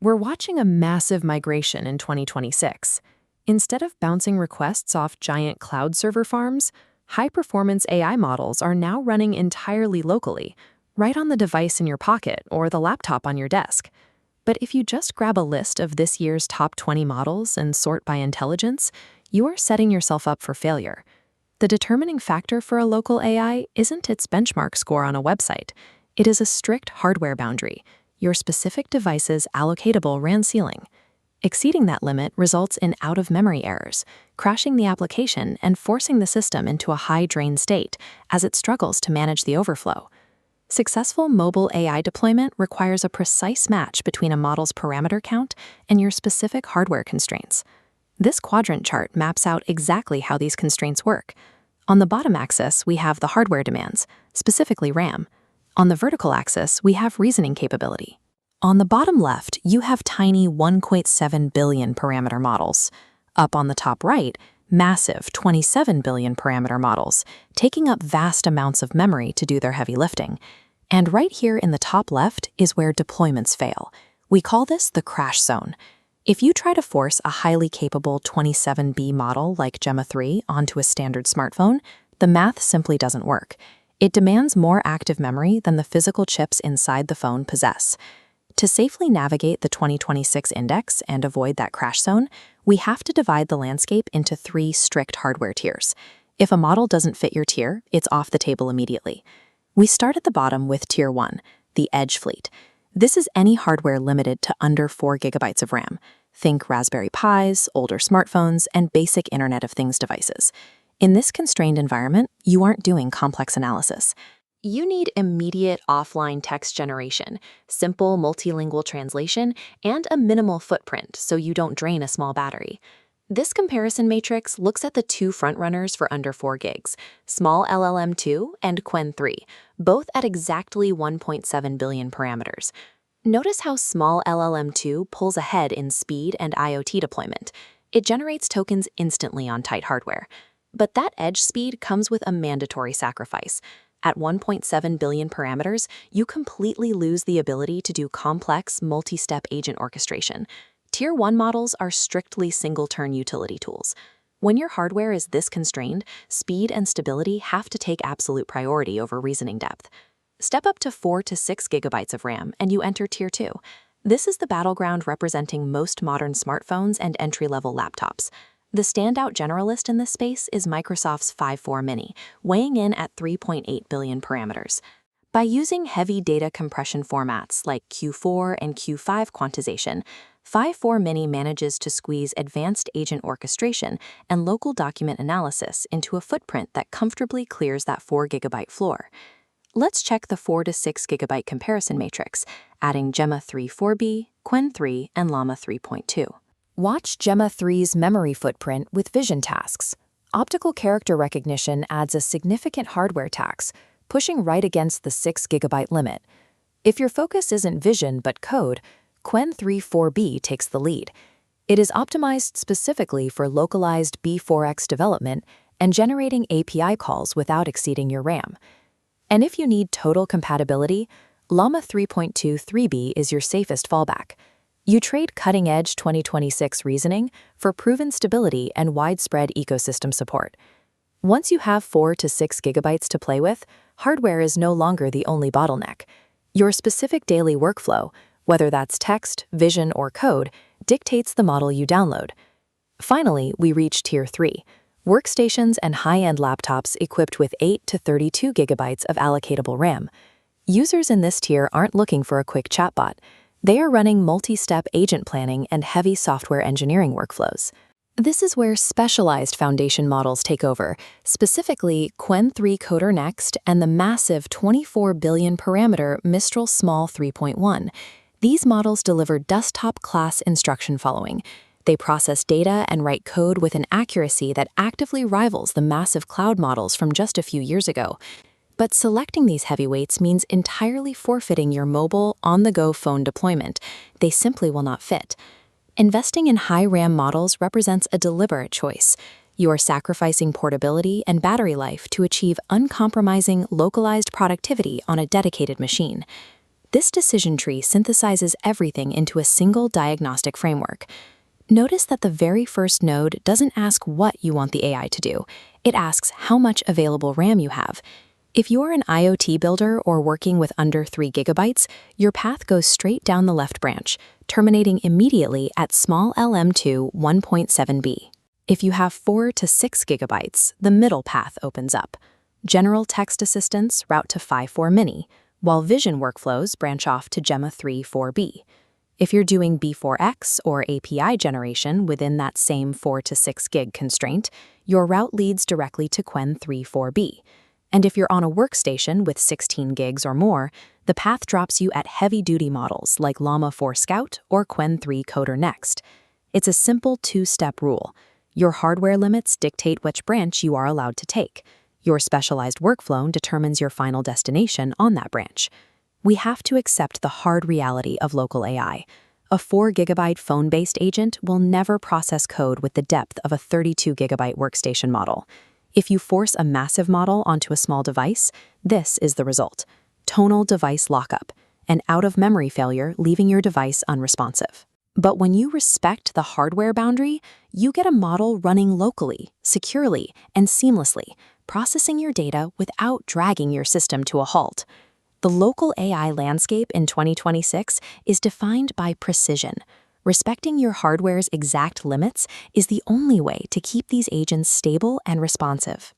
We're watching a massive migration in 2026. Instead of bouncing requests off giant cloud server farms, high-performance AI models are now running entirely locally, right on the device in your pocket or the laptop on your desk. But if you just grab a list of this year's top 20 models and sort by intelligence, you are setting yourself up for failure. The determining factor for a local AI isn't its benchmark score on a website. It is a strict hardware boundary, your specific device's allocatable RAN ceiling. Exceeding that limit results in out-of-memory errors, crashing the application and forcing the system into a high-drain state as it struggles to manage the overflow. Successful mobile AI deployment requires a precise match between a model's parameter count and your specific hardware constraints. This quadrant chart maps out exactly how these constraints work. On the bottom axis, we have the hardware demands, specifically RAM. On the vertical axis, we have reasoning capability. On the bottom left, you have tiny 1.7 billion parameter models. Up on the top right, massive 27 billion parameter models, taking up vast amounts of memory to do their heavy lifting. And right here in the top left is where deployments fail. We call this the crash zone. If you try to force a highly capable 27B model like Gemma 3 onto a standard smartphone, the math simply doesn't work. It demands more active memory than the physical chips inside the phone possess. To safely navigate the 2026 index and avoid that crash zone, we have to divide the landscape into 3 strict hardware tiers. If a model doesn't fit your tier, it's off the table immediately. We start at the bottom with Tier 1, the Edge fleet. This is any hardware limited to under 4 gigabytes of RAM. Think Raspberry Pis, older smartphones, and basic Internet of Things devices. In this constrained environment, you aren't doing complex analysis. You need immediate offline text generation, simple multilingual translation, and a minimal footprint so you don't drain a small battery. This comparison matrix looks at the 2 frontrunners for under 4 gigs, small LLM2 and Qwen 3, both at exactly 1.7 billion parameters. Notice how small LLM2 pulls ahead in speed and IoT deployment. It generates tokens instantly on tight hardware. But that edge speed comes with a mandatory sacrifice. At 1.7 billion parameters, you completely lose the ability to do complex, multi-step agent orchestration. Tier 1 models are strictly single-turn utility tools. When your hardware is this constrained, speed and stability have to take absolute priority over reasoning depth. Step up to 4 to 6 gigabytes of RAM, and you enter Tier 2. This is the battleground representing most modern smartphones and entry-level laptops. The standout generalist in this space is Microsoft's Phi-4 Mini, weighing in at 3.8 billion parameters. By using heavy data compression formats like Q4 and Q5 quantization, Phi-4 Mini manages to squeeze advanced agent orchestration and local document analysis into a footprint that comfortably clears that 4 gigabyte floor. Let's check the 4 to 6 gigabyte comparison matrix, adding Gemma 3 4B, Qwen 3, and Llama 3.2. Watch Gemma 3's memory footprint with vision tasks. Optical character recognition adds a significant hardware tax, pushing right against the 6 gigabyte limit. If your focus isn't vision but code, Qwen 3 4B takes the lead. It is optimized specifically for localized B4X development and generating API calls without exceeding your RAM. And if you need total compatibility, Llama 3.2 3B is your safest fallback. You trade cutting-edge 2026 reasoning for proven stability and widespread ecosystem support. Once you have 4 to 6 gigabytes to play with, hardware is no longer the only bottleneck. Your specific daily workflow, whether that's text, vision, or code, dictates the model you download. Finally, we reach Tier 3, workstations and high-end laptops equipped with 8 to 32 gigabytes of allocatable RAM. Users in this tier aren't looking for a quick chatbot. They are running multi-step agent planning and heavy software engineering workflows. This is where specialized foundation models take over, specifically Qwen 3 Coder Next and the massive 24 billion parameter Mistral Small 3.1. These models deliver desktop-class instruction following. They process data and write code with an accuracy that actively rivals the massive cloud models from just a few years ago. But selecting these heavyweights means entirely forfeiting your mobile, on-the-go phone deployment. They simply will not fit. Investing in high RAM models represents a deliberate choice. You are sacrificing portability and battery life to achieve uncompromising, localized productivity on a dedicated machine. This decision tree synthesizes everything into a single diagnostic framework. Notice that the very first node doesn't ask what you want the AI to do. It asks how much available RAM you have. If you're an IoT builder or working with under 3 GB, your path goes straight down the left branch, terminating immediately at small LM2 1.7b. If you have 4 to 6 GB, the middle path opens up. General text assistants route to Phi-4 Mini, while vision workflows branch off to Gemma 3.4b. If you're doing B4X or API generation within that same 4 to 6 gig constraint, your route leads directly to Qwen 3.4b. And if you're on a workstation with 16 gigs or more, the path drops you at heavy-duty models like Llama 4 Scout or Qwen 3 Coder Next. It's a simple two-step rule. Your hardware limits dictate which branch you are allowed to take. Your specialized workflow determines your final destination on that branch. We have to accept the hard reality of local AI. A 4 GB phone-based agent will never process code with the depth of a 32 GB workstation model. If you force a massive model onto a small device, this is the result: tonal device lockup, an out-of-memory failure leaving your device unresponsive. But when you respect the hardware boundary, you get a model running locally, securely, and seamlessly, processing your data without dragging your system to a halt. The local AI landscape in 2026 is defined by precision. Respecting your hardware's exact limits is the only way to keep these agents stable and responsive.